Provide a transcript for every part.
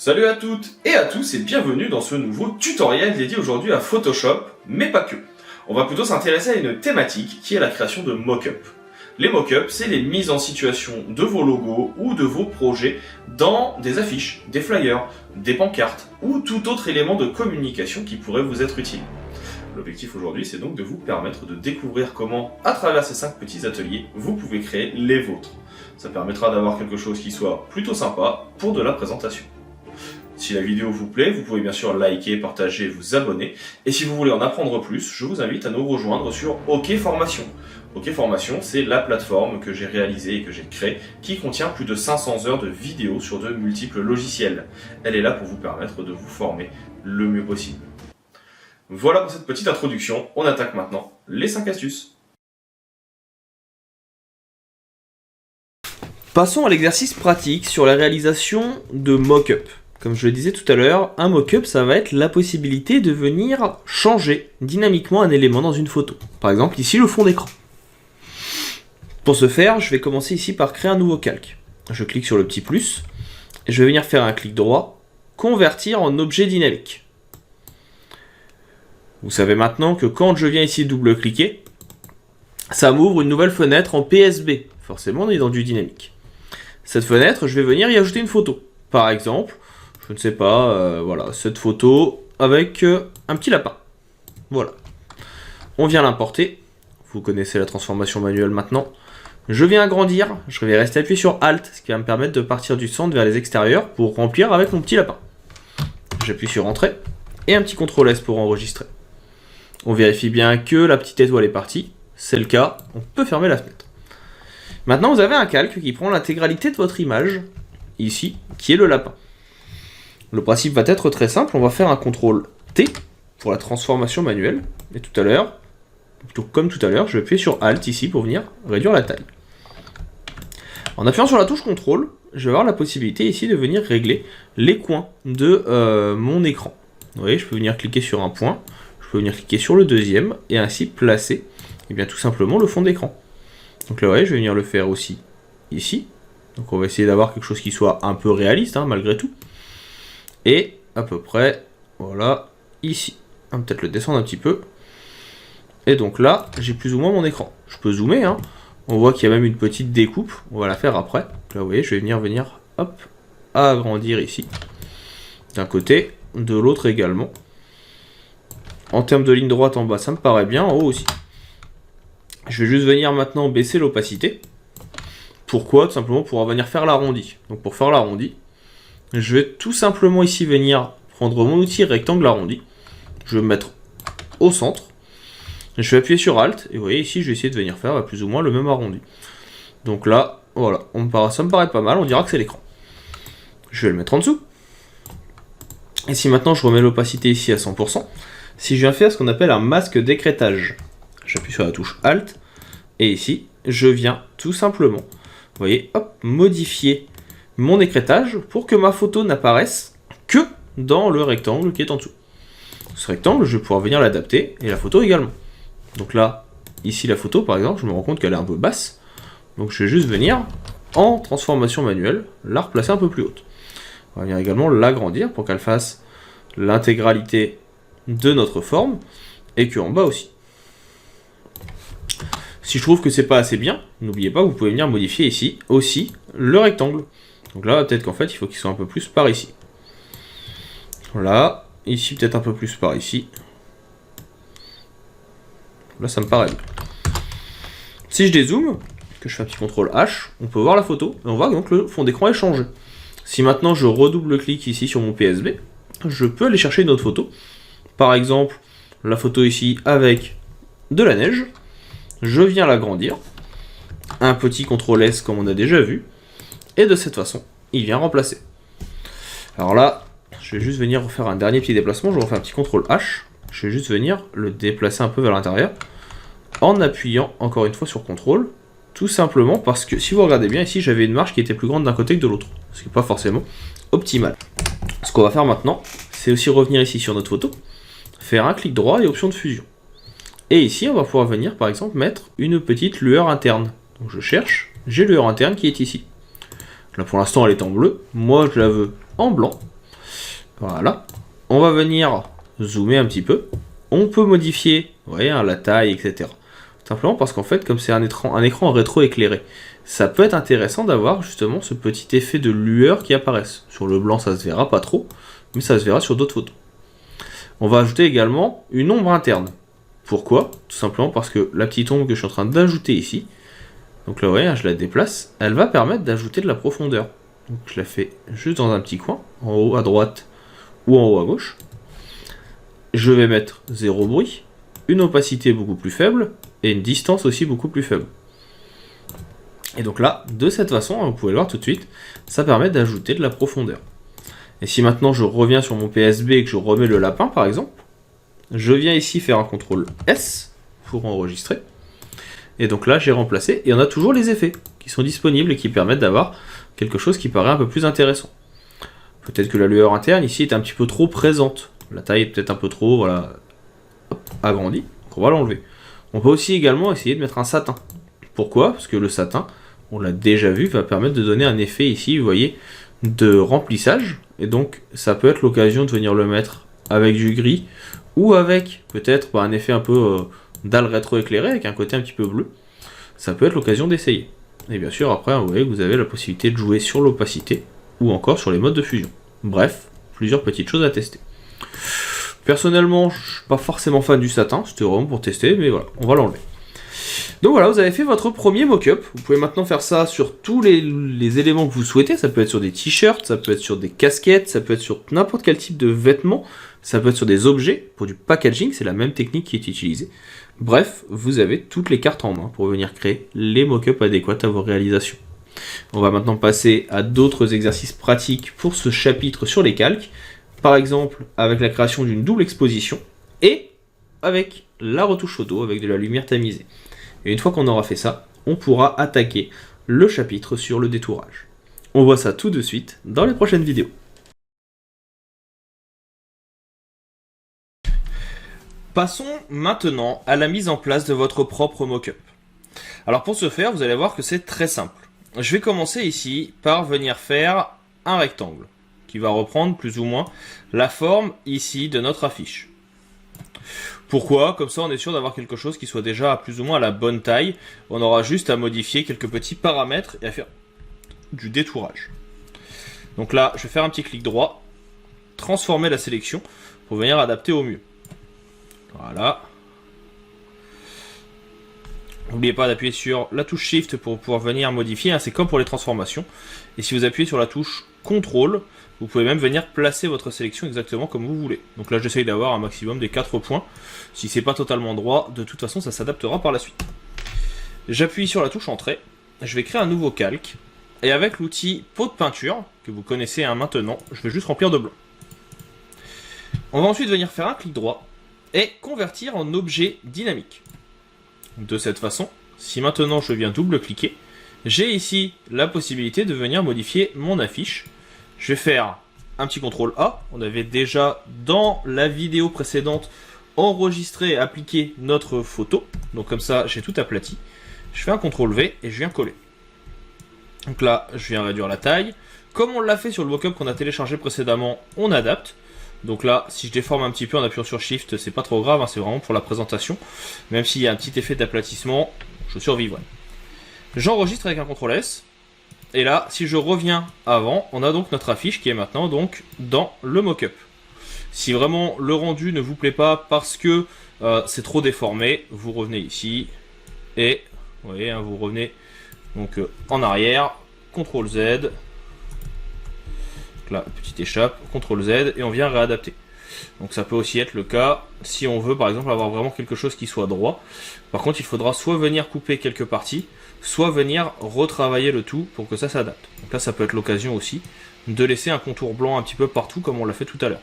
Salut à toutes et à tous et bienvenue dans ce nouveau tutoriel dédié aujourd'hui à Photoshop, mais pas que. On va plutôt s'intéresser à une thématique qui est la création de mock-up. Les mock-up, c'est les mises en situation de vos logos ou de vos projets dans des affiches, des flyers, des pancartes ou tout autre élément de communication qui pourrait vous être utile. L'objectif aujourd'hui, c'est donc de vous permettre de découvrir comment, à travers ces 5 petits ateliers, vous pouvez créer les vôtres. Ça permettra d'avoir quelque chose qui soit plutôt sympa pour de la présentation. Si la vidéo vous plaît, vous pouvez bien sûr liker, partager, vous abonner. Et si vous voulez en apprendre plus, je vous invite à nous rejoindre sur OK Formation. OK Formation, c'est la plateforme que j'ai réalisée et que j'ai créée, qui contient plus de 500 heures de vidéos sur de multiples logiciels. Elle est là pour vous permettre de vous former le mieux possible. Voilà pour cette petite introduction, on attaque maintenant les 5 astuces. Passons à l'exercice pratique sur la réalisation de mock-up. Comme je le disais tout à l'heure, un mock-up, ça va être la possibilité de venir changer dynamiquement un élément dans une photo. Par exemple, ici, le fond d'écran. Pour ce faire, je vais commencer ici par créer un nouveau calque. Je clique sur le petit plus, et je vais venir faire un clic droit, convertir en objet dynamique. Vous savez maintenant que quand je viens ici double-cliquer, ça m'ouvre une nouvelle fenêtre en PSB. Forcément, on est dans du dynamique. Cette fenêtre, je vais venir y ajouter une photo. Par exemple, je ne sais pas, voilà, cette photo avec un petit lapin. Voilà. On vient l'importer. Vous connaissez la transformation manuelle maintenant. Je viens agrandir. Je vais rester appuyé sur Alt, ce qui va me permettre de partir du centre vers les extérieurs pour remplir avec mon petit lapin. J'appuie sur Entrée et un petit CTRL S pour enregistrer. On vérifie bien que la petite étoile est partie. C'est le cas. On peut fermer la fenêtre. Maintenant, vous avez un calque qui prend l'intégralité de votre image, ici, qui est le lapin. Le principe va être très simple, on va faire un CTRL T pour la transformation manuelle, et tout à l'heure, comme tout à l'heure, je vais appuyer sur Alt ici pour venir réduire la taille. En appuyant sur la touche CTRL, je vais avoir la possibilité ici de venir régler les coins de mon écran. Vous voyez, je peux venir cliquer sur un point, je peux venir cliquer sur le deuxième, et ainsi placer, eh bien, tout simplement le fond d'écran. Donc là, ouais, je vais venir le faire aussi ici. Donc on va essayer d'avoir quelque chose qui soit un peu réaliste, hein, malgré tout. Et à peu près, voilà, ici. On va peut-être le descendre un petit peu. Et donc là, j'ai plus ou moins mon écran. Je peux zoomer, hein. On voit qu'il y a même une petite découpe. On va la faire après. Là, vous voyez, je vais venir, hop, agrandir ici. D'un côté, de l'autre également. En termes de ligne droite en bas, ça me paraît bien. En haut aussi. Je vais juste venir maintenant baisser l'opacité. Pourquoi? Tout simplement pour venir faire l'arrondi. Donc pour faire l'arrondi, je vais tout simplement ici venir prendre mon outil rectangle arrondi. Je vais me mettre au centre. Je vais appuyer sur Alt. Et vous voyez ici, je vais essayer de venir faire plus ou moins le même arrondi. Donc là, voilà, ça me paraît pas mal. On dira que c'est l'écran. Je vais le mettre en dessous. Et si maintenant je remets l'opacité ici à 100%, si je viens faire ce qu'on appelle un masque d'écrêtage, j'appuie sur la touche Alt, et ici, je viens tout simplement, vous voyez, hop, modifier mon écrêtage pour que ma photo n'apparaisse que dans le rectangle qui est en dessous. Ce rectangle, je vais pouvoir venir l'adapter, et la photo également. Donc là, ici la photo, par exemple, je me rends compte qu'elle est un peu basse, donc je vais juste venir, en transformation manuelle, la replacer un peu plus haute. On va venir également l'agrandir pour qu'elle fasse l'intégralité de notre forme, et qu'en bas aussi. Si je trouve que c'est pas assez bien, n'oubliez pas, vous pouvez venir modifier ici aussi le rectangle. Donc là, peut-être qu'en fait, il faut qu'il soit un peu plus par ici. Voilà, ici peut-être un peu plus par ici. Là, ça me paraît bien. Si je dézoome, que je fais un petit CTRL H, on peut voir la photo, et on voit donc le fond d'écran est changé. Si maintenant je redouble-clique ici sur mon PSB, je peux aller chercher une autre photo. Par exemple, la photo ici avec de la neige. Je viens l'agrandir, un petit CTRL S comme on a déjà vu, et de cette façon, il vient remplacer. Alors là, je vais juste venir refaire un dernier petit déplacement, je refais un petit CTRL H, je vais juste venir le déplacer un peu vers l'intérieur, en appuyant encore une fois sur CTRL, tout simplement parce que si vous regardez bien ici, j'avais une marge qui était plus grande d'un côté que de l'autre, ce qui n'est pas forcément optimal. Ce qu'on va faire maintenant, c'est aussi revenir ici sur notre photo, faire un clic droit et option de fusion. Et ici, on va pouvoir venir, par exemple, mettre une petite lueur interne. Donc je cherche, j'ai lueur interne qui est ici. Là, pour l'instant, elle est en bleu. Moi, je la veux en blanc. Voilà. On va venir zoomer un petit peu. On peut modifier, vous voyez, hein, la taille, etc. Simplement parce qu'en fait, comme c'est un écran rétro-éclairé, ça peut être intéressant d'avoir justement ce petit effet de lueur qui apparaisse. Sur le blanc, ça se verra pas trop, mais ça se verra sur d'autres photos. On va ajouter également une ombre interne. Pourquoi? Tout simplement parce que la petite ombre que je suis en train d'ajouter ici, donc là, vous voyez, je la déplace, elle va permettre d'ajouter de la profondeur. Donc je la fais juste dans un petit coin, en haut à droite ou en haut à gauche. Je vais mettre 0 bruit, une opacité beaucoup plus faible et une distance aussi beaucoup plus faible. Et donc là, de cette façon, vous pouvez le voir tout de suite, ça permet d'ajouter de la profondeur. Et si maintenant je reviens sur mon PSB et que je remets le lapin par exemple, je viens ici faire un CTRL S pour enregistrer. Et donc là, j'ai remplacé et on a toujours les effets qui sont disponibles et qui permettent d'avoir quelque chose qui paraît un peu plus intéressant. Peut-être que la lueur interne ici est un petit peu trop présente. La taille est peut-être un peu trop, voilà, agrandie. Donc on va l'enlever. On peut aussi également essayer de mettre un satin. Pourquoi? Parce que le satin, on l'a déjà vu, va permettre de donner un effet ici, vous voyez, de remplissage. Et donc ça peut être l'occasion de venir le mettre avec du gris ou avec peut-être un effet un peu dalle rétro-éclairée avec un côté un petit peu bleu. Ça peut être l'occasion d'essayer. Et bien sûr, après, vous voyez que vous avez la possibilité de jouer sur l'opacité ou encore sur les modes de fusion. Bref, plusieurs petites choses à tester. Personnellement, je suis pas forcément fan du satin, c'était vraiment pour tester, mais voilà, on va l'enlever. Donc voilà, vous avez fait votre premier mock-up. Vous pouvez maintenant faire ça sur tous les éléments que vous souhaitez. Ça peut être sur des t-shirts, ça peut être sur des casquettes, ça peut être sur n'importe quel type de vêtements, ça peut être sur des objets. Pour du packaging, c'est la même technique qui est utilisée. Bref, vous avez toutes les cartes en main pour venir créer les mock-ups adéquats à vos réalisations. On va maintenant passer à d'autres exercices pratiques pour ce chapitre sur les calques. Par exemple, avec la création d'une double exposition et avec la retouche photo avec de la lumière tamisée. Et une fois qu'on aura fait ça, on pourra attaquer le chapitre sur le détourage. On voit ça tout de suite dans les prochaines vidéos. Passons maintenant à la mise en place de votre propre mock-up. Alors pour ce faire, vous allez voir que c'est très simple. Je vais commencer ici par venir faire un rectangle qui va reprendre plus ou moins la forme ici de notre affiche. Pourquoi? Comme ça on est sûr d'avoir quelque chose qui soit déjà plus ou moins à la bonne taille. On aura juste à modifier quelques petits paramètres et à faire du détourage. Donc là, je vais faire un petit clic droit, transformer la sélection pour venir adapter au mieux. Voilà. N'oubliez pas d'appuyer sur la touche Shift pour pouvoir venir modifier, hein, c'est comme pour les transformations. Et si vous appuyez sur la touche CTRL, vous pouvez même venir placer votre sélection exactement comme vous voulez. Donc là j'essaye d'avoir un maximum des 4 points. Si c'est pas totalement droit, de toute façon ça s'adaptera par la suite. J'appuie sur la touche Entrée, je vais créer un nouveau calque. Et avec l'outil pot de peinture, que vous connaissez maintenant, je vais juste remplir de blanc. On va ensuite venir faire un clic droit et convertir en objet dynamique. De cette façon, si maintenant je viens double-cliquer, j'ai ici la possibilité de venir modifier mon affiche. Je vais faire un petit CTRL A. On avait déjà dans la vidéo précédente enregistré et appliqué notre photo. Donc comme ça, j'ai tout aplati. Je fais un CTRL V et je viens coller. Donc là, je viens réduire la taille. Comme on l'a fait sur le mock-up qu'on a téléchargé précédemment, on adapte. Donc là, si je déforme un petit peu en appuyant sur Shift, c'est pas trop grave, hein, c'est vraiment pour la présentation. Même s'il y a un petit effet d'aplatissement, je survivrai. J'enregistre avec un CTRL S. Et là, si je reviens avant, on a donc notre affiche qui est maintenant donc dans le mock-up. Si vraiment le rendu ne vous plaît pas parce que c'est trop déformé, vous revenez ici et vous voyez, hein, vous revenez donc en arrière, CTRL Z. Donc là, petite échappe, CTRL Z et on vient réadapter. Donc ça peut aussi être le cas si on veut par exemple avoir vraiment quelque chose qui soit droit. Par contre, il faudra soit venir couper quelques parties, soit venir retravailler le tout pour que ça s'adapte. Donc là, ça peut être l'occasion aussi de laisser un contour blanc un petit peu partout comme on l'a fait tout à l'heure.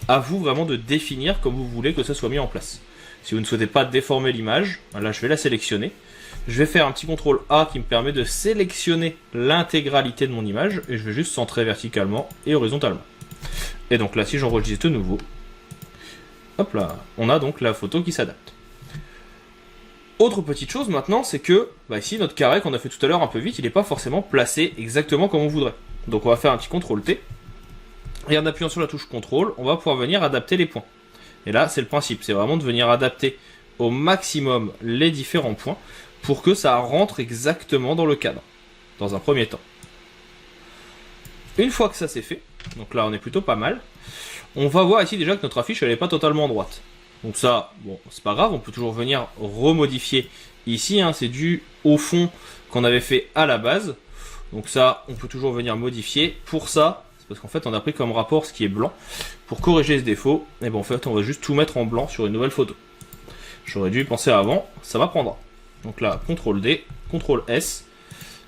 À vous vraiment de définir comme vous voulez que ça soit mis en place. Si vous ne souhaitez pas déformer l'image, là je vais la sélectionner. Je vais faire un petit CTRL A qui me permet de sélectionner l'intégralité de mon image et je vais juste centrer verticalement et horizontalement. Et donc là, si j'enregistre de nouveau, hop là, on a donc la photo qui s'adapte. Autre petite chose maintenant, c'est que ici notre carré qu'on a fait tout à l'heure un peu vite, il n'est pas forcément placé exactement comme on voudrait. Donc on va faire un petit CTRL T Et en appuyant sur la touche contrôle, on va pouvoir venir adapter les points. Et là, c'est le principe, c'est vraiment de venir adapter au maximum les différents points pour que ça rentre exactement dans le cadre, dans un premier temps. Une fois que ça c'est fait, donc là on est plutôt pas mal, on va voir ici déjà que notre affiche elle n'est pas totalement droite. Donc ça, bon, c'est pas grave, on peut toujours venir remodifier ici, hein, c'est dû au fond qu'on avait fait à la base. Donc ça, on peut toujours venir modifier. Pour ça, c'est parce qu'en fait on a pris comme rapport ce qui est blanc. Pour corriger ce défaut, et bon en fait on va juste tout mettre en blanc sur une nouvelle photo. J'aurais dû y penser avant, ça m'apprendra. Donc là, CTRL D, CTRL S.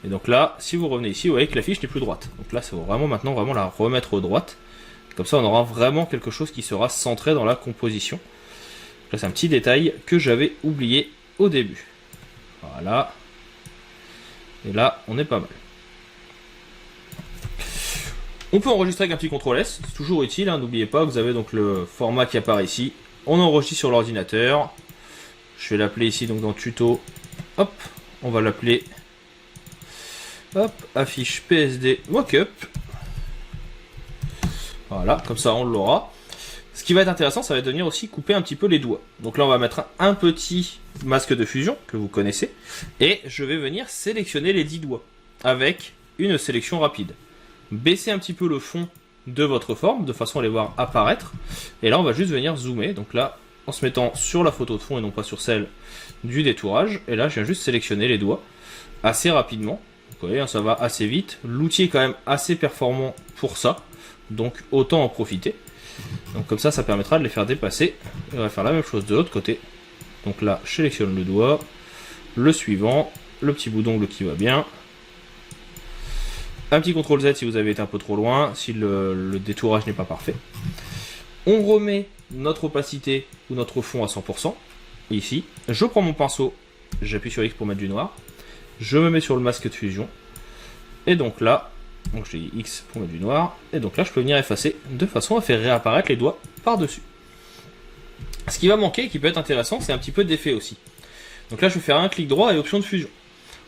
Et donc là, si vous revenez ici, vous voyez que la fiche n'est plus droite. Donc là, ça va vraiment maintenant vraiment la remettre droite. Comme ça, on aura vraiment quelque chose qui sera centré dans la composition. Là, c'est un petit détail que j'avais oublié au début. Voilà. Et là, on est pas mal. On peut enregistrer avec un petit CTRL S, c'est toujours utile, hein, n'oubliez pas, vous avez donc le format qui apparaît ici. On enregistre sur l'ordinateur. Je vais l'appeler ici donc dans tuto. Hop, on va l'appeler. Hop, affiche PSD Mockup. Voilà, comme ça on l'aura. Ce qui va être intéressant, ça va être de venir aussi couper un petit peu les doigts. Donc là, on va mettre un petit masque de fusion que vous connaissez. Et je vais venir sélectionner les 10 doigts avec une sélection rapide. Baissez un petit peu le fond de votre forme de façon à les voir apparaître. Et là, on va juste venir zoomer. Donc là, en se mettant sur la photo de fond et non pas sur celle du détourage. Et là, je viens juste sélectionner les doigts assez rapidement. Vous voyez, ça va assez vite. L'outil est quand même assez performant pour ça. Donc, autant en profiter. Donc comme ça, ça permettra de les faire dépasser. Et on va faire la même chose de l'autre côté. Donc là, je sélectionne le doigt. Le suivant. Le petit bout d'ongle qui va bien. Un petit CTRL Z si vous avez été un peu trop loin. Si le détourage n'est pas parfait. On remet notre opacité ou notre fond à 100%. Ici. Je prends mon pinceau. J'appuie sur X pour mettre du noir. Je me mets sur le masque de fusion. Et donc là, donc j'ai X pour mettre du noir. Et donc là, je peux venir effacer de façon à faire réapparaître les doigts par-dessus. Ce qui va manquer et qui peut être intéressant, c'est un petit peu d'effet aussi. Donc là, je vais faire un clic droit et option de fusion.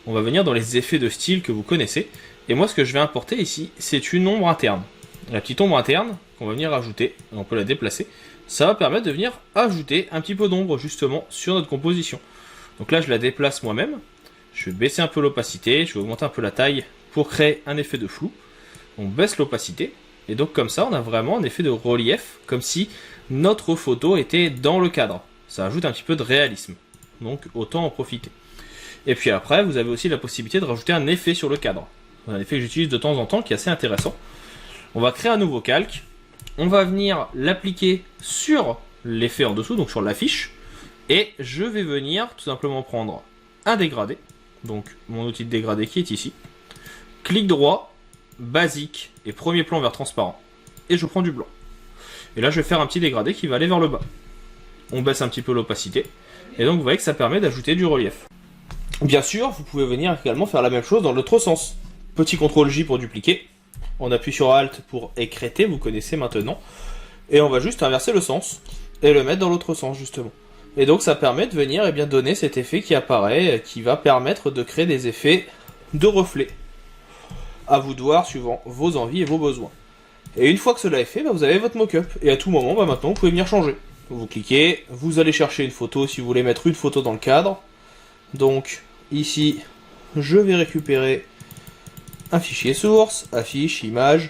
On va venir dans les effets de style que vous connaissez. Et moi, ce que je vais importer ici, c'est une ombre interne. La petite ombre interne qu'on va venir ajouter. On peut la déplacer. Ça va permettre de venir ajouter un petit peu d'ombre justement sur notre composition. Donc là, je la déplace moi-même. Je vais baisser un peu l'opacité, je vais augmenter un peu la taille pour créer un effet de flou. On baisse l'opacité, et donc comme ça, on a vraiment un effet de relief, comme si notre photo était dans le cadre. Ça ajoute un petit peu de réalisme, donc autant en profiter. Et puis après, vous avez aussi la possibilité de rajouter un effet sur le cadre. Un effet que j'utilise de temps en temps, qui est assez intéressant. On va créer un nouveau calque, on va venir l'appliquer sur l'effet en dessous, donc sur l'affiche, et je vais venir tout simplement prendre un dégradé. Donc mon outil de dégradé qui est ici. Clic droit, basique et premier plan vers transparent. Et je prends du blanc. Et là je vais faire un petit dégradé qui va aller vers le bas. On baisse un petit peu l'opacité. Et donc vous voyez que ça permet d'ajouter du relief. Bien sûr, vous pouvez venir également faire la même chose dans l'autre sens. Petit CTRL J pour dupliquer. On appuie sur Alt pour écrêter, vous connaissez maintenant. Et on va juste inverser le sens. Et le mettre dans l'autre sens justement. Et donc ça permet de venir donner cet effet qui apparaît, qui va permettre de créer des effets de reflets. À vous de voir suivant vos envies et vos besoins. Et une fois que cela est fait, vous avez votre mock-up. Et à tout moment, maintenant, vous pouvez venir changer. Vous cliquez, vous allez chercher une photo si vous voulez mettre une photo dans le cadre. Donc ici, je vais récupérer un fichier source, affiche, image.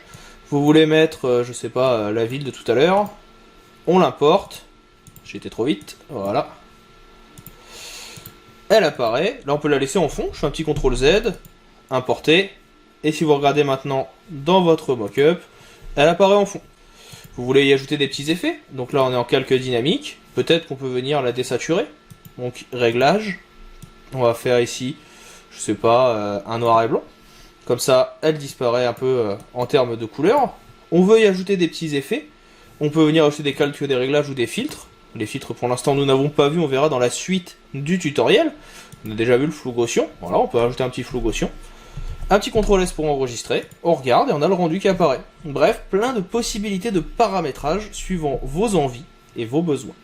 Vous voulez mettre, je sais pas, la ville de tout à l'heure. On l'importe. J'ai été trop vite, voilà. Elle apparaît, là on peut la laisser en fond, je fais un petit CTRL Z, importer, et si vous regardez maintenant dans votre mockup, elle apparaît en fond. Vous voulez y ajouter des petits effets, donc là on est en calque dynamique, peut-être qu'on peut venir la désaturer, donc réglage, on va faire ici, je sais pas, un noir et blanc, comme ça elle disparaît un peu en termes de couleur. On veut y ajouter des petits effets, on peut venir ajouter des calques, des réglages ou des filtres. Les filtres pour l'instant nous n'avons pas vu, on verra dans la suite du tutoriel. On a déjà vu le flou Gaussian, voilà, on peut ajouter un petit flou Gaussian. Un petit CTRL S pour enregistrer, on regarde et on a le rendu qui apparaît. Bref, plein de possibilités de paramétrage suivant vos envies et vos besoins.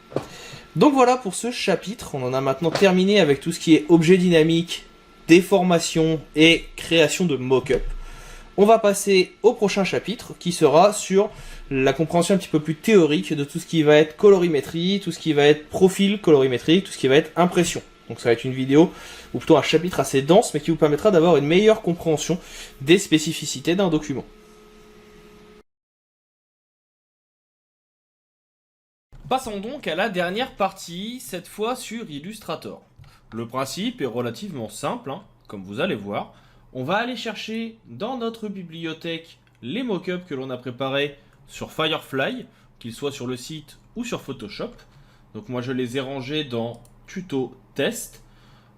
Donc voilà pour ce chapitre, on en a maintenant terminé avec tout ce qui est objet dynamique, déformation et création de mock-up. On va passer au prochain chapitre qui sera sur la compréhension un petit peu plus théorique de tout ce qui va être colorimétrie, tout ce qui va être profil colorimétrique, tout ce qui va être impression. Donc ça va être une vidéo, ou plutôt un chapitre assez dense, mais qui vous permettra d'avoir une meilleure compréhension des spécificités d'un document. Passons donc à la dernière partie, cette fois sur Illustrator. Le principe est relativement simple, comme vous allez voir. On va aller chercher dans notre bibliothèque les mock-ups que l'on a préparés sur Firefly, qu'ils soient sur le site ou sur Photoshop. Donc moi je les ai rangés dans Tuto Test.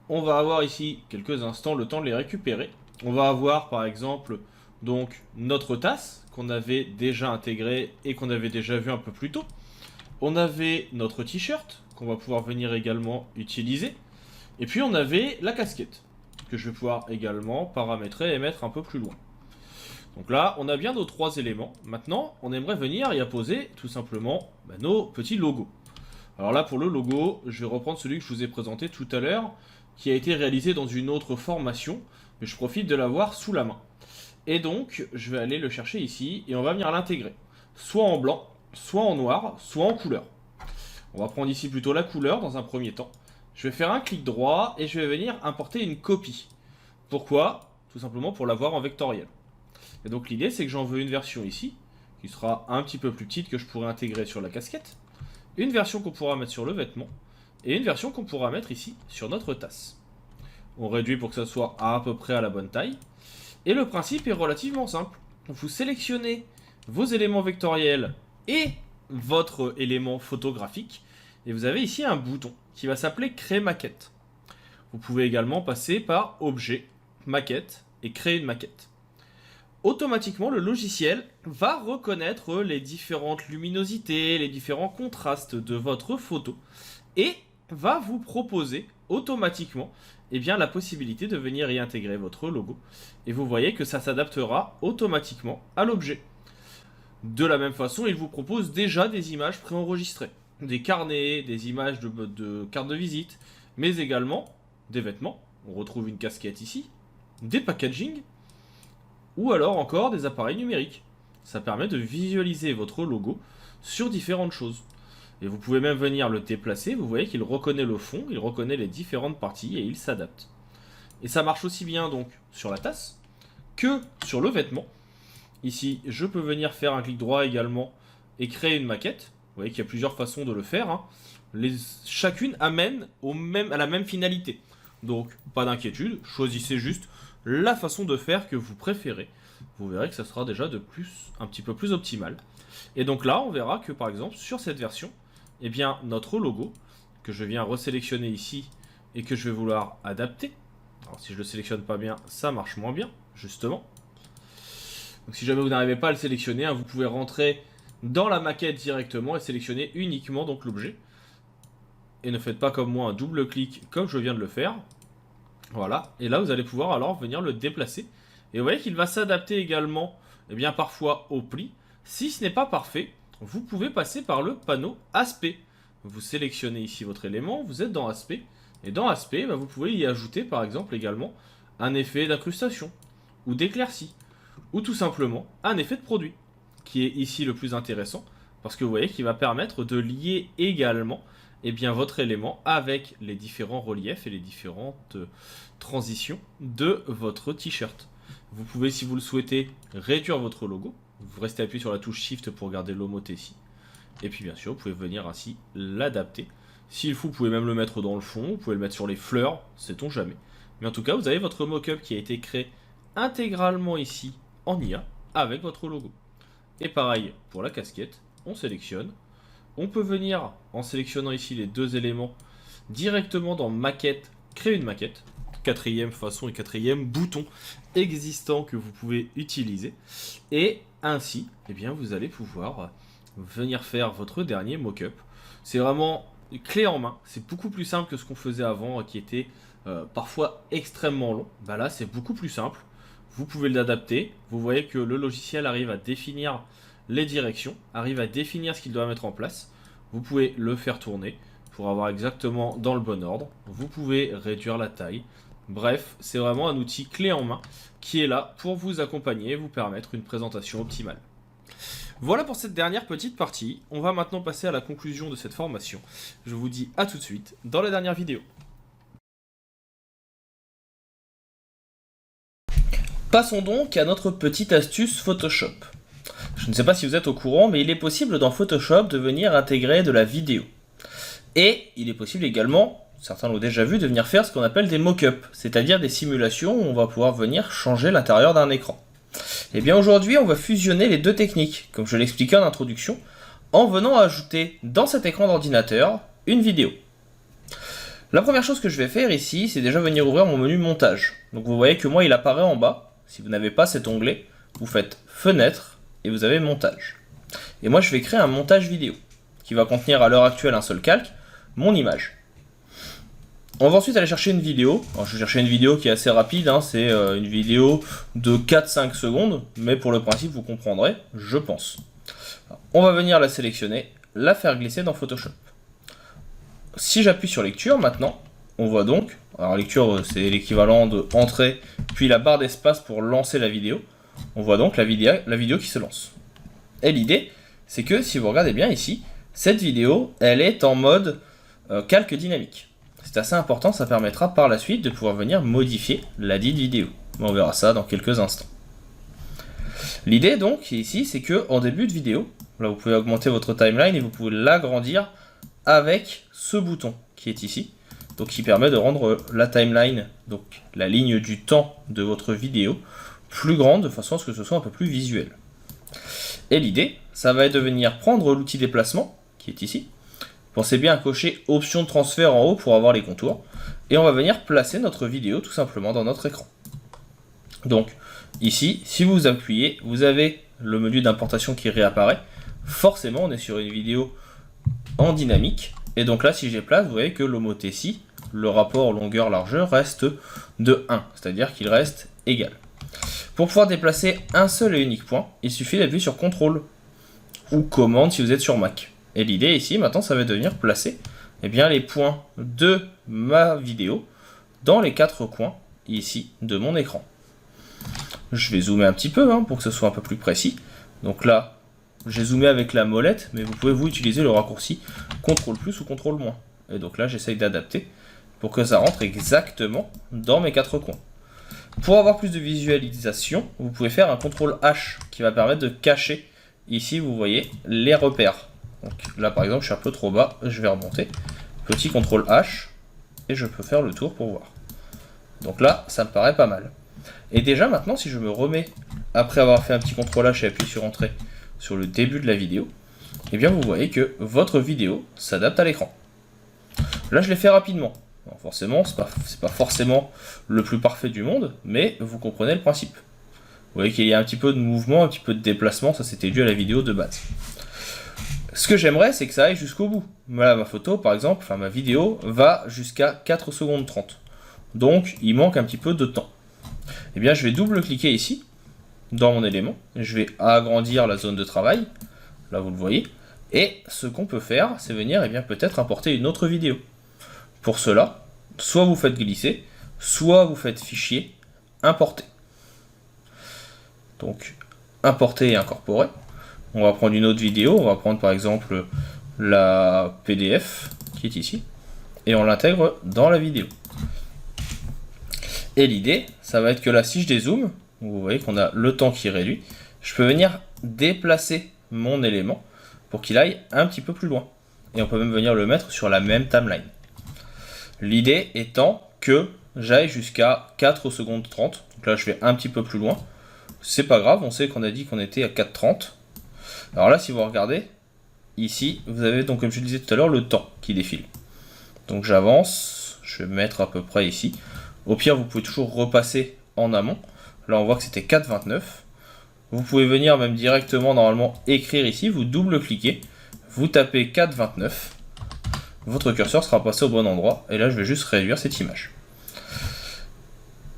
On va avoir ici quelques instants le temps de les récupérer. On va avoir par exemple donc notre tasse qu'on avait déjà intégrée et qu'on avait déjà vu un peu plus tôt. On avait notre t-shirt qu'on va pouvoir venir également utiliser. Et puis on avait la casquette que je vais pouvoir également paramétrer et mettre un peu plus loin. Donc là, on a bien nos 3 éléments. Maintenant, on aimerait venir y apposer tout simplement nos petits logos. Alors là, pour le logo, je vais reprendre celui que je vous ai présenté tout à l'heure, qui a été réalisé dans une autre formation, mais je profite de l'avoir sous la main. Et donc, je vais aller le chercher ici, et on va venir l'intégrer. Soit en blanc, soit en noir, soit en couleur. On va prendre ici plutôt la couleur dans un premier temps. Je vais faire un clic droit et je vais venir importer une copie. Pourquoi? Tout simplement pour l'avoir en vectoriel. Et donc l'idée c'est que j'en veux une version ici, qui sera un petit peu plus petite que je pourrais intégrer sur la casquette, une version qu'on pourra mettre sur le vêtement, et une version qu'on pourra mettre ici sur notre tasse. On réduit pour que ça soit à peu près à la bonne taille. Et le principe est relativement simple. Vous sélectionnez vos éléments vectoriels et votre élément photographique, et vous avez ici un bouton qui va s'appeler Créer maquette. Vous pouvez également passer par Objet, Maquette et Créer une maquette. Automatiquement, le logiciel va reconnaître les différentes luminosités, les différents contrastes de votre photo et va vous proposer automatiquement la possibilité de venir y intégrer votre logo. Et vous voyez que ça s'adaptera automatiquement à l'objet. De la même façon, il vous propose déjà des images préenregistrées. Des carnets, des images de cartes de visite, mais également des vêtements. On retrouve une casquette ici, des packaging, ou alors encore des appareils numériques. Ça permet de visualiser votre logo sur différentes choses. Et vous pouvez même venir le déplacer, vous voyez qu'il reconnaît le fond, il reconnaît les différentes parties et il s'adapte. Et ça marche aussi bien donc sur la tasse que sur le vêtement. Ici, je peux venir faire un clic droit également et créer une maquette. Vous voyez qu'il y a plusieurs façons de le faire. Chacune amène à la même finalité. Donc, pas d'inquiétude, choisissez juste la façon de faire que vous préférez. Vous verrez que ça sera déjà un petit peu plus optimal. Et donc là, on verra que par exemple, sur cette version, notre logo, que je viens resélectionner ici et que je vais vouloir adapter. Alors si je le sélectionne pas bien, ça marche moins bien, justement. Donc si jamais vous n'arrivez pas à le sélectionner, vous pouvez rentrer dans la maquette directement et sélectionner uniquement donc l'objet. Et ne faites pas comme moi un double clic comme je viens de le faire. Voilà, et là vous allez pouvoir alors venir le déplacer. Et vous voyez qu'il va s'adapter également parfois au pli. Si ce n'est pas parfait, vous pouvez passer par le panneau aspect. Vous sélectionnez ici votre élément, vous êtes dans aspect. Et dans aspect, vous pouvez y ajouter par exemple également un effet d'incrustation ou d'éclaircie. Ou tout simplement un effet de produit, qui est ici le plus intéressant, parce que vous voyez qu'il va permettre de lier également votre élément avec les différents reliefs et les différentes transitions de votre t-shirt. Vous pouvez, si vous le souhaitez, réduire votre logo. Vous restez appuyé sur la touche Shift pour garder l'homotétie. Et puis bien sûr, vous pouvez venir ainsi l'adapter. S'il faut, vous pouvez même le mettre dans le fond, vous pouvez le mettre sur les fleurs, sait-on jamais. Mais en tout cas, vous avez votre mock-up qui a été créé intégralement ici en IA avec votre logo. Et pareil pour la casquette, on sélectionne. On peut venir, en sélectionnant ici les 2 éléments, directement dans maquette, créer une maquette. 4e façon et 4e bouton existant que vous pouvez utiliser. Et ainsi, vous allez pouvoir venir faire votre dernier mock-up. C'est vraiment clé en main. C'est beaucoup plus simple que ce qu'on faisait avant, qui était parfois extrêmement long. Là, c'est beaucoup plus simple. Vous pouvez l'adapter. Vous voyez que le logiciel arrive à définir les directions, arrive à définir ce qu'il doit mettre en place. Vous pouvez le faire tourner pour avoir exactement dans le bon ordre. Vous pouvez réduire la taille, Bref, c'est vraiment un outil clé en main qui est là pour vous accompagner et vous permettre une présentation optimale. Voilà pour cette dernière petite partie. On va maintenant passer à la conclusion de cette formation. Je vous dis à tout de suite dans la dernière vidéo. Passons donc à notre petite astuce Photoshop. Je ne sais pas si vous êtes au courant, mais il est possible dans Photoshop de venir intégrer de la vidéo. Et il est possible également, certains l'ont déjà vu, de venir faire ce qu'on appelle des mock-ups, c'est-à-dire des simulations où on va pouvoir venir changer l'intérieur d'un écran. Et bien aujourd'hui, on va fusionner les deux techniques, comme je l'expliquais en introduction, en venant ajouter dans cet écran d'ordinateur une vidéo. La première chose que je vais faire ici, c'est déjà venir ouvrir mon menu montage. Donc vous voyez que moi il apparaît en bas. Si vous n'avez pas cet onglet, vous faites fenêtre et vous avez montage. Et moi je vais créer un montage vidéo qui va contenir à l'heure actuelle un seul calque, mon image. On va ensuite aller chercher une vidéo. Alors je vais chercher une vidéo qui est assez rapide, hein. C'est une vidéo de 4-5 secondes, mais pour le principe vous comprendrez, je pense. Alors, on va venir la sélectionner, la faire glisser dans Photoshop. Si j'appuie sur lecture maintenant, on voit donc, alors lecture c'est l'équivalent de entrée, puis la barre d'espace pour lancer la vidéo, on voit donc la vidéo qui se lance. Et l'idée, c'est que si vous regardez bien ici, cette vidéo, elle est en mode calque dynamique. C'est assez important, ça permettra par la suite de pouvoir venir modifier la dite vidéo. On verra ça dans quelques instants. L'idée donc ici, c'est que en début de vidéo, là vous pouvez augmenter votre timeline et vous pouvez l'agrandir avec ce bouton qui est ici, donc qui permet de rendre la timeline, donc la ligne du temps de votre vidéo, plus grande de façon à ce que ce soit un peu plus visuel. Et l'idée, ça va être de venir prendre l'outil déplacement qui est ici. Pensez bien à cocher option de transfert en haut pour avoir les contours, et on va venir placer notre vidéo tout simplement dans notre écran. Donc ici, si vous appuyez, vous avez le menu d'importation qui réapparaît. Forcément, on est sur une vidéo en dynamique, et donc là si je déplace, vous voyez que l'homothétie, le rapport longueur-largeur reste de 1, c'est-à-dire qu'il reste égal. Pour pouvoir déplacer un seul et unique point, il suffit d'appuyer sur CTRL ou commande si vous êtes sur Mac. Et l'idée ici maintenant, ça va être de venir placer les points de ma vidéo dans les 4 coins ici de mon écran. Je vais zoomer un petit peu pour que ce soit un peu plus précis. Donc là, j'ai zoomé avec la molette, mais vous pouvez vous utiliser le raccourci CTRL plus ou CTRL moins. Et donc là, j'essaye d'adapter pour que ça rentre exactement dans mes 4 coins. Pour avoir plus de visualisation, vous pouvez faire un CTRL H qui va permettre de cacher, ici vous voyez, les repères. Donc là par exemple, je suis un peu trop bas, je vais remonter. Petit CTRL H, et je peux faire le tour pour voir. Donc là, ça me paraît pas mal. Et déjà maintenant, si je me remets, après avoir fait un petit CTRL H et appuyé sur Entrée, sur le début de la vidéo, et bien vous voyez que votre vidéo s'adapte à l'écran. Là je l'ai fait rapidement. Alors forcément, c'est pas forcément le plus parfait du monde, mais vous comprenez le principe. Vous voyez qu'il y a un petit peu de mouvement, un petit peu de déplacement, ça c'était dû à la vidéo de base. Ce que j'aimerais, c'est que ça aille jusqu'au bout. Là, ma photo, par exemple, enfin ma vidéo, va jusqu'à 4 secondes 30. Donc, il manque un petit peu de temps. Et bien, je vais double-cliquer ici, dans mon élément. Je vais agrandir la zone de travail. Là, vous le voyez. Et ce qu'on peut faire, c'est venir peut-être importer une autre vidéo. Pour cela, soit vous faites glisser, soit vous faites fichier, importer. Donc, importer et incorporer. On va prendre une autre vidéo, on va prendre par exemple la PDF qui est ici, et on l'intègre dans la vidéo. Et l'idée, ça va être que là, si je dézoome, vous voyez qu'on a le temps qui est réduit, je peux venir déplacer mon élément pour qu'il aille un petit peu plus loin. Et on peut même venir le mettre sur la même timeline. L'idée étant que j'aille jusqu'à 4 secondes 30. Donc là, je vais un petit peu plus loin. C'est pas grave, on sait qu'on a dit qu'on était à 4,30. Alors là, si vous regardez, ici, vous avez donc, comme je le disais tout à l'heure, le temps qui défile. Donc j'avance, je vais mettre à peu près ici. Au pire, vous pouvez toujours repasser en amont. Là, on voit que c'était 4,29. Vous pouvez venir même directement, normalement, écrire ici. Vous double-cliquez, vous tapez 4,29. Votre curseur sera passé au bon endroit. Et là, je vais juste réduire cette image.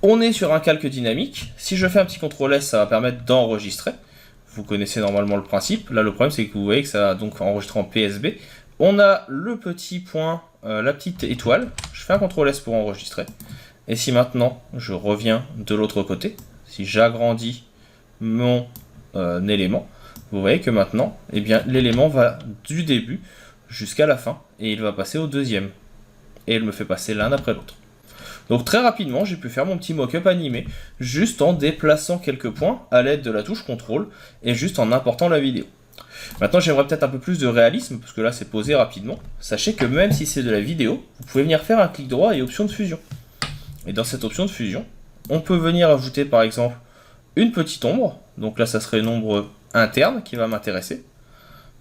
On est sur un calque dynamique. Si je fais un petit CTRL S, ça va permettre d'enregistrer. Vous connaissez normalement le principe. Là, le problème, c'est que vous voyez que ça va donc enregistrer en PSB. On a le petit point, la petite étoile. Je fais un CTRL S pour enregistrer. Et si maintenant je reviens de l'autre côté, si j'agrandis mon élément, vous voyez que maintenant, eh bien, l'élément va du début jusqu'à la fin et il va passer au deuxième. Et il me fait passer l'un après l'autre. Donc très rapidement, j'ai pu faire mon petit mock-up animé juste en déplaçant quelques points à l'aide de la touche contrôle et juste en important la vidéo. Maintenant, j'aimerais peut-être un peu plus de réalisme, parce que là, c'est posé rapidement. Sachez que même si c'est de la vidéo, vous pouvez venir faire un clic droit et option de fusion. Et dans cette option de fusion, on peut venir ajouter par exemple une petite ombre. Donc là, ça serait une ombre interne qui va m'intéresser.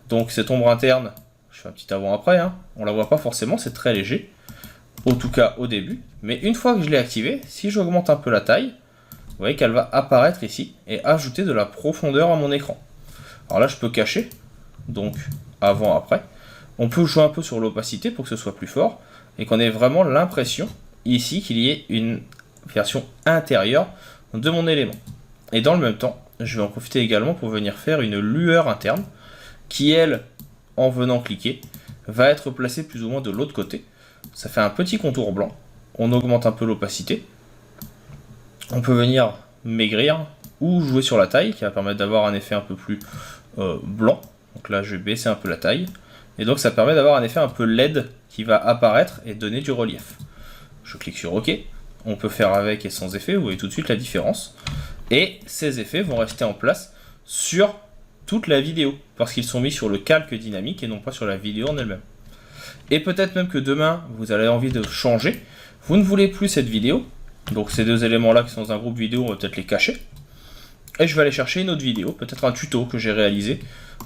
Donc cette ombre interne, je fais un petit avant-après, hein. On la voit pas forcément, c'est très léger. En tout cas au début. Mais une fois que je l'ai activée, si j'augmente un peu la taille, vous voyez qu'elle va apparaître ici et ajouter de la profondeur à mon écran. Alors là, je peux cacher, donc avant-après. On peut jouer un peu sur l'opacité pour que ce soit plus fort et qu'on ait vraiment l'impression ici qu'il y ait une version intérieure de mon élément. Et dans le même temps, je vais en profiter également pour venir faire une lueur interne qui, elle, en venant cliquer, va être placée plus ou moins de l'autre côté. Ça fait un petit contour blanc. On augmente un peu l'opacité. On peut venir maigrir ou jouer sur la taille qui va permettre d'avoir un effet un peu plus blanc. Donc là, je vais baisser un peu la taille. Et donc, ça permet d'avoir un effet un peu LED qui va apparaître et donner du relief. Je clique sur OK. On peut faire avec et sans effet. Vous voyez tout de suite la différence. Et ces effets vont rester en place sur toute la vidéo parce qu'ils sont mis sur le calque dynamique et non pas sur la vidéo en elle-même. Et peut-être même que demain, vous avez envie de changer. Vous ne voulez plus cette vidéo. Donc ces deux éléments-là qui sont dans un groupe vidéo, on va peut-être les cacher. Et je vais aller chercher une autre vidéo, peut-être un tuto que j'ai réalisé.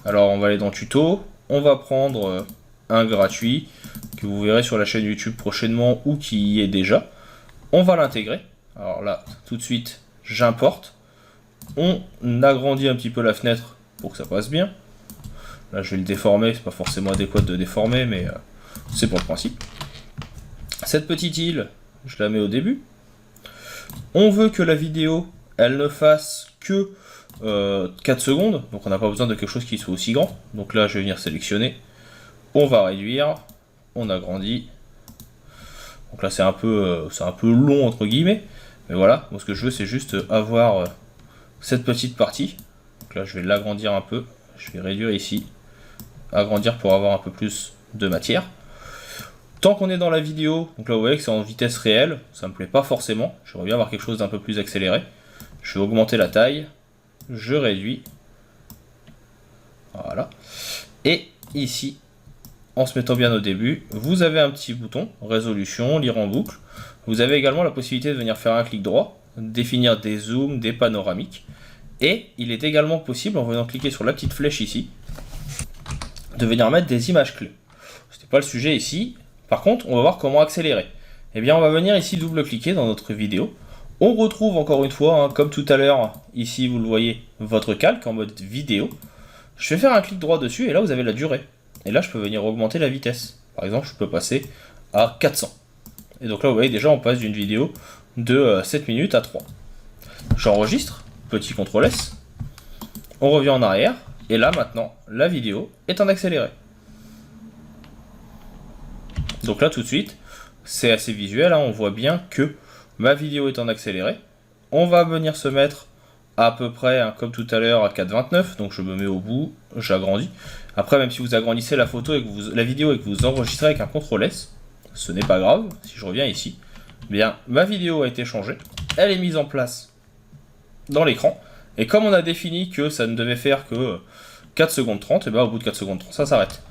Alors on va aller dans tuto, on va prendre un gratuit que vous verrez sur la chaîne YouTube prochainement ou qui y est déjà. On va l'intégrer. Alors là, tout de suite, j'importe. On agrandit un petit peu la fenêtre pour que ça passe bien. Là je vais le déformer, c'est pas forcément adéquat de déformer, mais c'est pour le principe. Cette petite île, je la mets au début. On veut que la vidéo, elle ne fasse que 4 secondes, donc on n'a pas besoin de quelque chose qui soit aussi grand. Donc là, je vais venir sélectionner, on va réduire, on agrandit. Donc là, c'est un peu long entre guillemets, mais voilà. Moi, ce que je veux, c'est juste avoir cette petite partie. Donc là, je vais l'agrandir un peu, je vais réduire ici, agrandir pour avoir un peu plus de matière. Tant qu'on est dans la vidéo, donc là vous voyez que c'est en vitesse réelle, ça me plaît pas forcément, j'aimerais bien avoir quelque chose d'un peu plus accéléré. Je vais augmenter la taille, je réduis, voilà. Et ici, en se mettant bien au début, vous avez un petit bouton, résolution, lire en boucle. Vous avez également la possibilité de venir faire un clic droit, définir des zooms, des panoramiques. Et il est également possible, en venant cliquer sur la petite flèche ici, de venir mettre des images clés. Ce n'est pas le sujet ici. Par contre, on va voir comment accélérer. Eh bien, on va venir ici double-cliquer dans notre vidéo. On retrouve encore une fois, hein, comme tout à l'heure, ici vous le voyez, votre calque en mode vidéo. Je vais faire un clic droit dessus et là vous avez la durée. Et là je peux venir augmenter la vitesse. Par exemple, je peux passer à 400. Et donc là vous voyez déjà on passe d'une vidéo de 7 minutes à 3. J'enregistre, petit CTRL S. On revient en arrière. Et là maintenant, la vidéo est en accéléré. Donc là tout de suite, c'est assez visuel, hein, on voit bien que ma vidéo est en accéléré. On va venir se mettre à peu près, hein, comme tout à l'heure, à 4,29. Donc je me mets au bout, j'agrandis. Après, même si vous agrandissez la photo et que la vidéo et que vous enregistrez avec un CTRL S, ce n'est pas grave. Si je reviens ici, eh bien ma vidéo a été changée. Elle est mise en place dans l'écran. Et comme on a défini que ça ne devait faire que 4 secondes 30, et bien au bout de 4 secondes 30, ça s'arrête.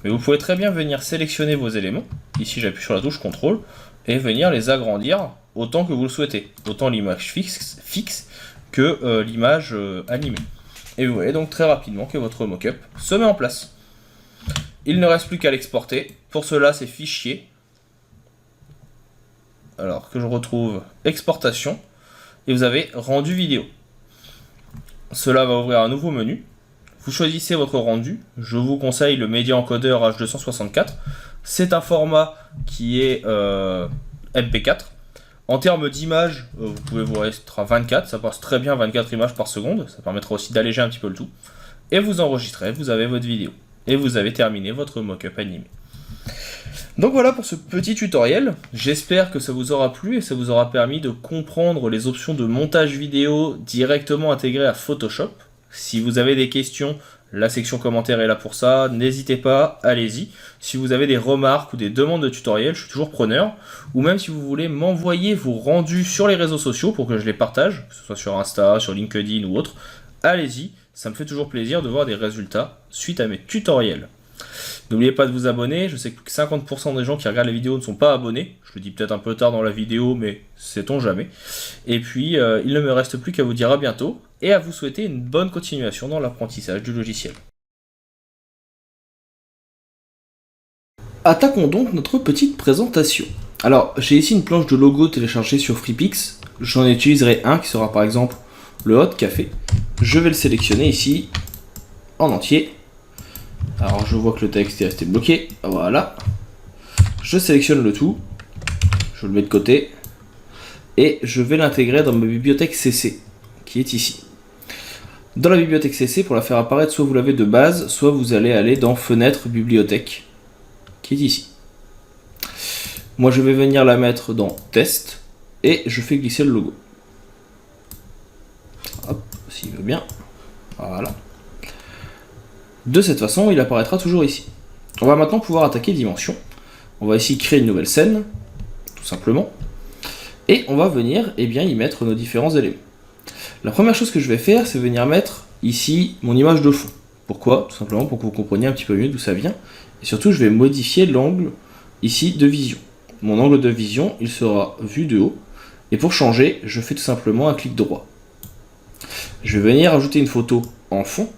Mais vous pouvez très bien venir sélectionner vos éléments. Ici, j'appuie sur la touche CTRL et venir les agrandir autant que vous le souhaitez. Autant l'image fixe que l'image animée. Et vous voyez donc très rapidement que votre mock-up se met en place. Il ne reste plus qu'à l'exporter. Pour cela, c'est fichier. Alors que je retrouve exportation. Et vous avez rendu vidéo. Cela va ouvrir un nouveau menu. Vous choisissez votre rendu. Je vous conseille le Media Encoder H264. C'est un format qui est MP4. En termes d'image, vous pouvez vous rester à 24. Ça passe très bien 24 images par seconde. Ça permettra aussi d'alléger un petit peu le tout. Et vous enregistrez, vous avez votre vidéo. Et vous avez terminé votre mock-up animé. Donc voilà pour ce petit tutoriel, j'espère que ça vous aura plu et ça vous aura permis de comprendre les options de montage vidéo directement intégrées à Photoshop. Si vous avez des questions, la section commentaires est là pour ça, n'hésitez pas, allez-y. Si vous avez des remarques ou des demandes de tutoriels, je suis toujours preneur. Ou même si vous voulez m'envoyer vos rendus sur les réseaux sociaux pour que je les partage, que ce soit sur Insta, sur LinkedIn ou autre, allez-y, ça me fait toujours plaisir de voir des résultats suite à mes tutoriels. N'oubliez pas de vous abonner, je sais que 50% des gens qui regardent les vidéos ne sont pas abonnés, je le dis peut-être un peu tard dans la vidéo, mais sait-on jamais. Et puis, il ne me reste plus qu'à vous dire à bientôt, et à vous souhaiter une bonne continuation dans l'apprentissage du logiciel. Attaquons donc notre petite présentation. Alors, j'ai ici une planche de logo téléchargée sur FreePix, j'en utiliserai un qui sera par exemple le Hot Café. Je vais le sélectionner ici, en entier. Alors je vois que le texte est resté bloqué, voilà. Je sélectionne le tout, je le mets de côté, et je vais l'intégrer dans ma bibliothèque CC, qui est ici. Dans la bibliothèque CC, pour la faire apparaître, soit vous l'avez de base, soit vous allez aller dans Fenêtre Bibliothèque, qui est ici. Moi je vais venir la mettre dans Test, et je fais glisser le logo. Hop, s'il veut bien, voilà. De cette façon, il apparaîtra toujours ici. On va maintenant pouvoir attaquer Dimension. On va ici créer une nouvelle scène, tout simplement. Et on va venir y mettre nos différents éléments. La première chose que je vais faire, c'est venir mettre ici mon image de fond. Pourquoi? Tout simplement pour que vous compreniez un petit peu mieux d'où ça vient. Et surtout, je vais modifier l'angle ici de vision. Mon angle de vision, il sera vu de haut. Et pour changer, je fais tout simplement un clic droit. Je vais venir ajouter une photo en fond.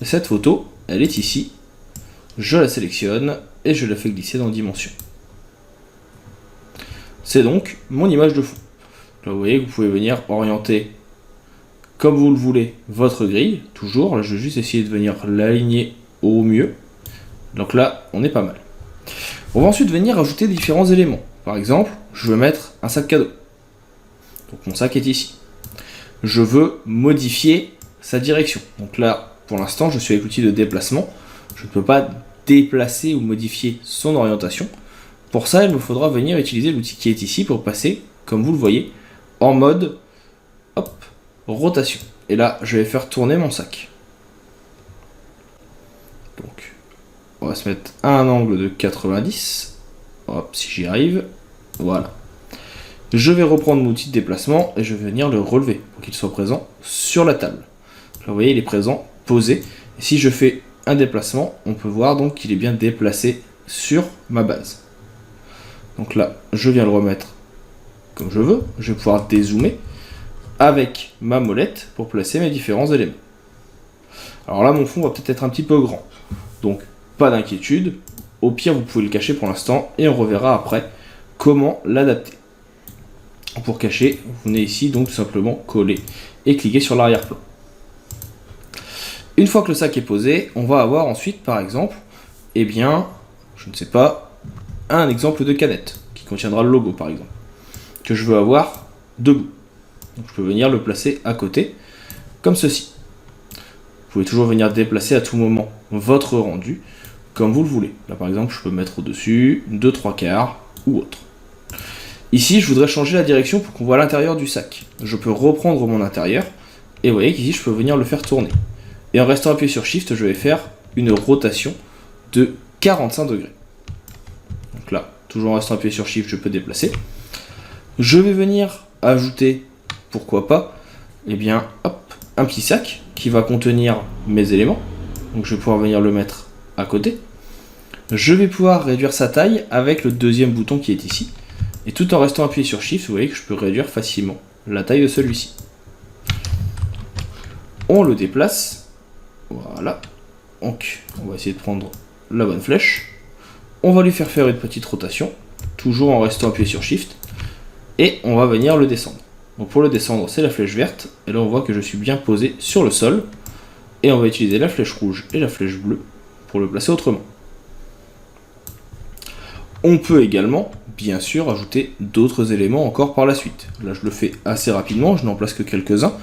Et cette photo, elle est ici, je la sélectionne et je la fais glisser dans Dimension. C'est donc mon image de fond. Là vous voyez que vous pouvez venir orienter comme vous le voulez votre grille, toujours, là je vais juste essayer de venir l'aligner au mieux. Donc là on est pas mal. On va ensuite venir ajouter différents éléments. Par exemple, je veux mettre un sac cadeau. Donc mon sac est ici. Je veux modifier sa direction. Donc là, pour l'instant, je suis avec l'outil de déplacement. Je ne peux pas déplacer ou modifier son orientation. Pour ça, il me faudra venir utiliser l'outil qui est ici pour passer, comme vous le voyez, en mode hop, rotation. Et là, je vais faire tourner mon sac. Donc, on va se mettre à un angle de 90. Hop, si j'y arrive. Voilà. Je vais reprendre mon outil de déplacement et je vais venir le relever pour qu'il soit présent sur la table. Là, vous voyez, il est présent, posé. Et si je fais un déplacement, on peut voir donc qu'il est bien déplacé sur ma base. Donc là, je viens le remettre comme je veux. Je vais pouvoir dézoomer avec ma molette pour placer mes différents éléments. Alors là, mon fond va peut-être être un petit peu grand. Donc, pas d'inquiétude. Au pire, vous pouvez le cacher pour l'instant et on reverra après comment l'adapter. Pour cacher, vous venez ici donc tout simplement coller et cliquer sur l'arrière-plan. Une fois que le sac est posé, on va avoir ensuite par exemple, je ne sais pas, un exemple de canette qui contiendra le logo par exemple, que je veux avoir debout. Donc je peux venir le placer à côté, comme ceci. Vous pouvez toujours venir déplacer à tout moment votre rendu, comme vous le voulez. Là par exemple, je peux mettre au-dessus, 2/3 ou autre. Ici, je voudrais changer la direction pour qu'on voit l'intérieur du sac. Je peux reprendre mon intérieur, et vous voyez qu'ici, je peux venir le faire tourner. Et en restant appuyé sur Shift, je vais faire une rotation de 45 degrés. Donc là, toujours en restant appuyé sur Shift, je peux déplacer. Je vais venir ajouter, pourquoi pas, un petit sac qui va contenir mes éléments. Donc je vais pouvoir venir le mettre à côté. Je vais pouvoir réduire sa taille avec le deuxième bouton qui est ici. Et tout en restant appuyé sur Shift, vous voyez que je peux réduire facilement la taille de celui-ci. On le déplace. Voilà. Donc, on va essayer de prendre la bonne flèche. On va lui faire une petite rotation, toujours en restant appuyé sur Shift. Et on va venir le descendre. Donc pour le descendre, c'est la flèche verte. Et là, on voit que je suis bien posé sur le sol. Et on va utiliser la flèche rouge et la flèche bleue pour le placer autrement. On peut également, bien sûr, ajouter d'autres éléments encore par la suite. Là, je le fais assez rapidement, je n'en place que quelques-uns.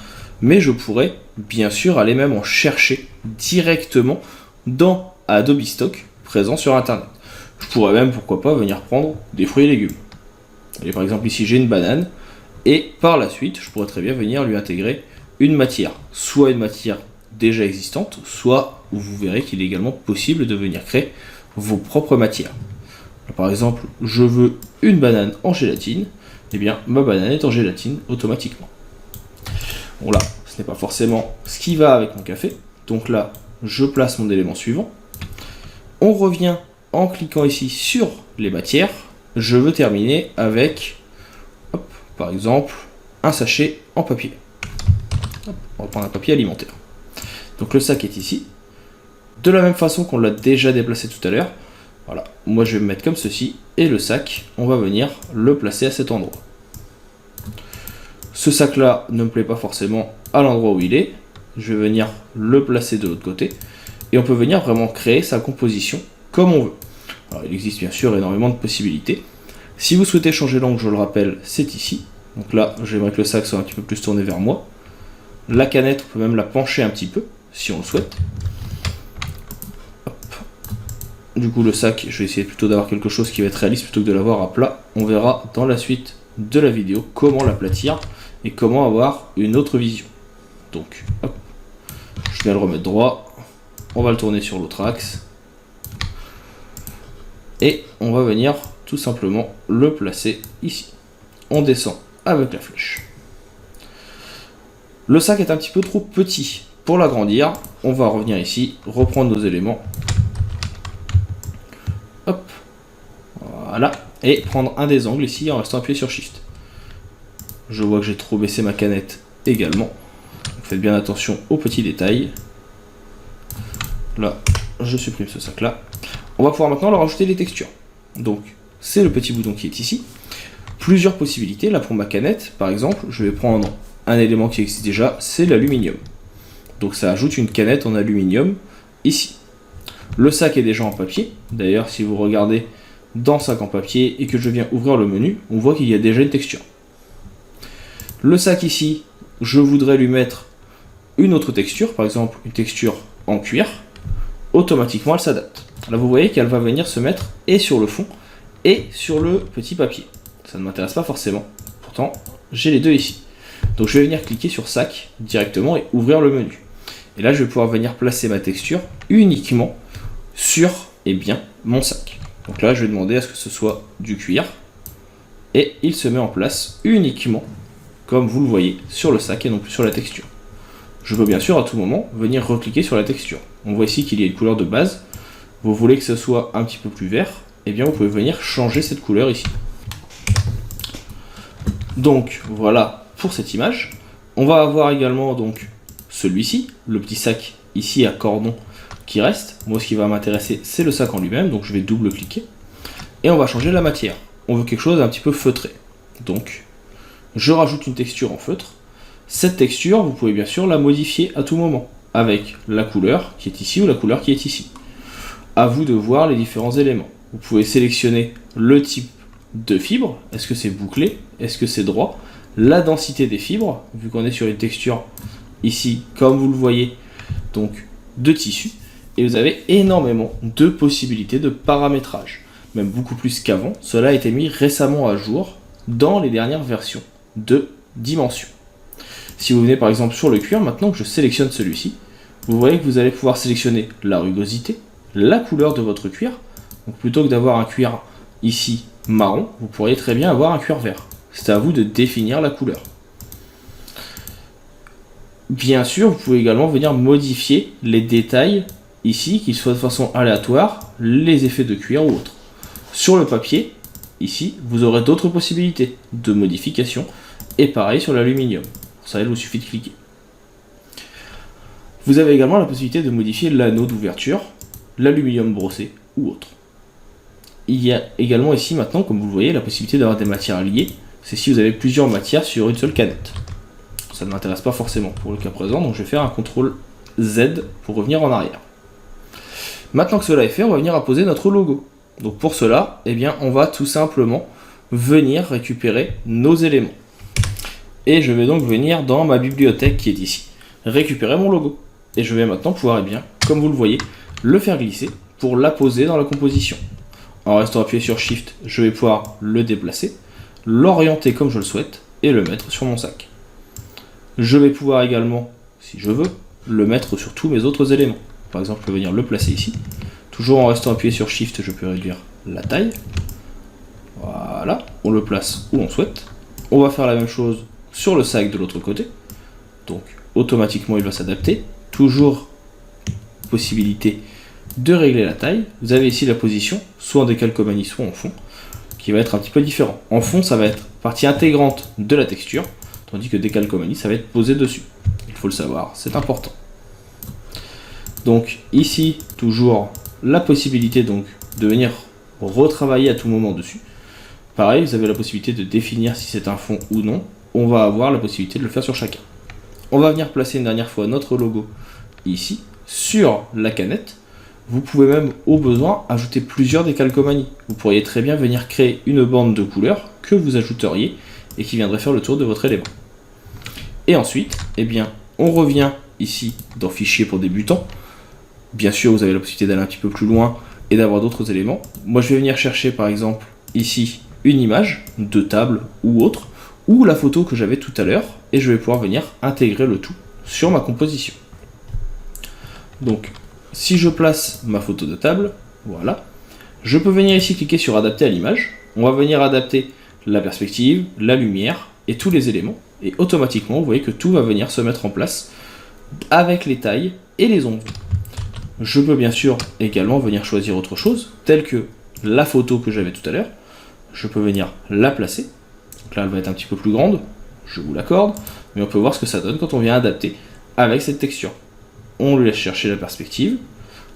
Mais je pourrais, bien sûr, aller même en chercher directement dans Adobe Stock présent sur Internet. Je pourrais même, pourquoi pas, venir prendre des fruits et légumes. Et par exemple ici j'ai une banane, et par la suite je pourrais très bien venir lui intégrer une matière, soit une matière déjà existante, soit vous verrez qu'il est également possible de venir créer vos propres matières. Alors, par exemple, je veux une banane en gélatine, et bien ma banane est en gélatine automatiquement. Bon là, ce n'est pas forcément ce qui va avec mon café, donc là je place mon élément suivant. On revient en cliquant ici sur les matières, je veux terminer avec, hop, par exemple, un sachet en papier. Hop, on va prendre un papier alimentaire. Donc le sac est ici. De la même façon qu'on l'a déjà déplacé tout à l'heure, voilà, moi je vais me mettre comme ceci, et le sac, on va venir le placer à cet endroit. Ce sac là ne me plaît pas forcément à l'endroit où il est, je vais venir le placer de l'autre côté, et on peut venir vraiment créer sa composition comme on veut. Alors, il existe bien sûr énormément de possibilités. Si vous souhaitez changer l'angle, je le rappelle, c'est ici. Donc là, j'aimerais que le sac soit un petit peu plus tourné vers moi. La canette, on peut même la pencher un petit peu, si on le souhaite. Hop. Du coup, le sac, je vais essayer plutôt d'avoir quelque chose qui va être réaliste plutôt que de l'avoir à plat. On verra dans la suite de la vidéo comment l'aplatir et comment avoir une autre vision. Donc, hop, je viens le remettre droit. On va le tourner sur l'autre axe. Et on va venir tout simplement le placer ici. On descend avec la flèche. Le sac est un petit peu trop petit pour l'agrandir. On va revenir ici, reprendre nos éléments. Hop. Voilà. Et prendre un des angles ici en restant appuyé sur Shift. Je vois que j'ai trop baissé ma canette également. Donc faites bien attention aux petits détails. Là, je supprime ce sac là. On va pouvoir maintenant leur rajouter les textures. Donc, c'est le petit bouton qui est ici. Plusieurs possibilités. Là, pour ma canette, par exemple, je vais prendre un élément qui existe déjà, c'est l'aluminium. Donc, ça ajoute une canette en aluminium ici. Le sac est déjà en papier. D'ailleurs, si vous regardez dans sac en papier et que je viens ouvrir le menu, on voit qu'il y a déjà une texture. Le sac ici, je voudrais lui mettre une autre texture, par exemple une texture en cuir. Automatiquement, elle s'adapte. Là, vous voyez qu'elle va venir se mettre et sur le fond et sur le petit papier. Ça ne m'intéresse pas forcément. Pourtant, j'ai les deux ici. Donc, je vais venir cliquer sur sac directement et ouvrir le menu. Et là, je vais pouvoir venir placer ma texture uniquement sur mon sac. Donc là, je vais demander à ce que ce soit du cuir. Et il se met en place uniquement, comme vous le voyez, sur le sac et non plus sur la texture. Je peux bien sûr à tout moment venir recliquer sur la texture. On voit ici qu'il y a une couleur de base. Vous voulez que ce soit un petit peu plus vert, et bien vous pouvez venir changer cette couleur ici. Donc voilà pour cette image. On va avoir également donc celui-ci, le petit sac ici à cordon qui reste. Moi ce qui va m'intéresser c'est le sac en lui-même, donc je vais double-cliquer. Et on va changer la matière. On veut quelque chose d'un petit peu feutré. Donc je rajoute une texture en feutre. Cette texture, vous pouvez bien sûr la modifier à tout moment, avec la couleur qui est ici ou la couleur qui est ici. À vous de voir les différents éléments. Vous pouvez sélectionner le type de fibre, est-ce que c'est bouclé, est-ce que c'est droit, la densité des fibres, vu qu'on est sur une texture ici, comme vous le voyez, donc de tissu, et vous avez énormément de possibilités de paramétrage, même beaucoup plus qu'avant. Cela a été mis récemment à jour dans les dernières versions de Dimension. Si vous venez par exemple sur le cuir, maintenant que je sélectionne celui-ci, vous voyez que vous allez pouvoir sélectionner la rugosité, la couleur de votre cuir. Donc plutôt que d'avoir un cuir ici marron, vous pourriez très bien avoir un cuir vert. C'est à vous de définir la couleur. Bien sûr, vous pouvez également venir modifier les détails ici, qu'ils soient de façon aléatoire, les effets de cuir ou autre. Sur le papier, ici, vous aurez d'autres possibilités de modification, et pareil sur l'aluminium. Pour ça, il vous suffit de cliquer. Vous avez également la possibilité de modifier l'anneau d'ouverture, l'aluminium brossé ou autre. Il y a également ici maintenant, comme vous le voyez, la possibilité d'avoir des matières liées. C'est si vous avez plusieurs matières sur une seule canette. Ça ne m'intéresse pas forcément pour le cas présent, donc je vais faire un CTRL Z pour revenir en arrière. Maintenant que cela est fait, on va venir apposer notre logo. Donc pour cela, on va tout simplement venir récupérer nos éléments. Et je vais donc venir dans ma bibliothèque qui est ici, récupérer mon logo. Et je vais maintenant pouvoir, comme vous le voyez, le faire glisser pour l'apposer dans la composition. en restant appuyé sur Shift, je vais pouvoir le déplacer, l'orienter comme je le souhaite et le mettre sur mon sac. Je vais pouvoir également, si je veux, le mettre sur tous mes autres éléments. Par exemple, je peux venir le placer ici. Toujours en restant appuyé sur Shift, je peux réduire la taille. Voilà, on le place où l'on souhaite. On va faire la même chose sur le sac de l'autre côté. Donc, automatiquement, il va s'adapter. Toujours possibilité de régler la taille. Vous avez ici la position, soit en décalcomanie, soit en fond, qui va être un petit peu différent. En fond, ça va être partie intégrante de la texture, tandis que décalcomanie, ça va être posé dessus. Il faut le savoir, c'est important. Donc ici, toujours la possibilité donc de venir retravailler à tout moment dessus. Pareil, vous avez la possibilité de définir si c'est un fond ou non. On va avoir la possibilité de le faire sur chacun. On va venir placer une dernière fois notre logo ici, sur la canette. Vous pouvez même, au besoin, ajouter plusieurs décalcomanies. Vous pourriez très bien venir créer une bande de couleurs que vous ajouteriez et qui viendrait faire le tour de votre élément. Et ensuite, eh bien, on revient ici dans Fichier pour débutants. Bien sûr, vous avez la possibilité d'aller un petit peu plus loin et d'avoir d'autres éléments. Moi, je vais venir chercher, par exemple, ici, une image de table ou autre, ou la photo que j'avais tout à l'heure, et je vais pouvoir venir intégrer le tout sur ma composition. Donc, si je place ma photo de table, voilà, je peux venir ici cliquer sur adapter à l'image. On va venir adapter la perspective, la lumière et tous les éléments. Et automatiquement, vous voyez que tout va venir se mettre en place avec les tailles et les ombres. Je peux bien sûr également venir choisir autre chose, telle que la photo que j'avais tout à l'heure. Je peux venir la placer. Donc là, elle va être un petit peu plus grande, je vous l'accorde, mais on peut voir ce que ça donne quand on vient adapter avec cette texture. On lui laisse chercher la perspective,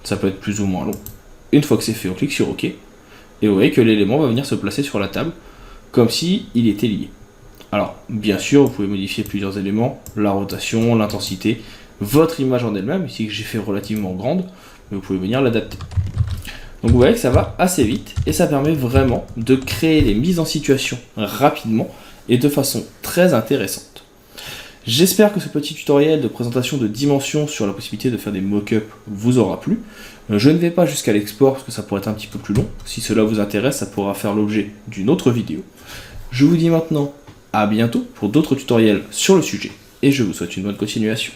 ça peut être plus ou moins long. Une fois que c'est fait, on clique sur OK, et vous voyez que l'élément va venir se placer sur la table, comme si il était lié. Alors, bien sûr, vous pouvez modifier plusieurs éléments, la rotation, l'intensité, votre image en elle-même, ici que j'ai fait relativement grande, mais vous pouvez venir l'adapter. Donc vous voyez que ça va assez vite, et ça permet vraiment de créer des mises en situation rapidement, et de façon très intéressante. J'espère que ce petit tutoriel de présentation de dimensions sur la possibilité de faire des mock-ups vous aura plu. Je ne vais pas jusqu'à l'export parce que ça pourrait être un petit peu plus long. Si cela vous intéresse, ça pourra faire l'objet d'une autre vidéo. Je vous dis maintenant à bientôt pour d'autres tutoriels sur le sujet et je vous souhaite une bonne continuation.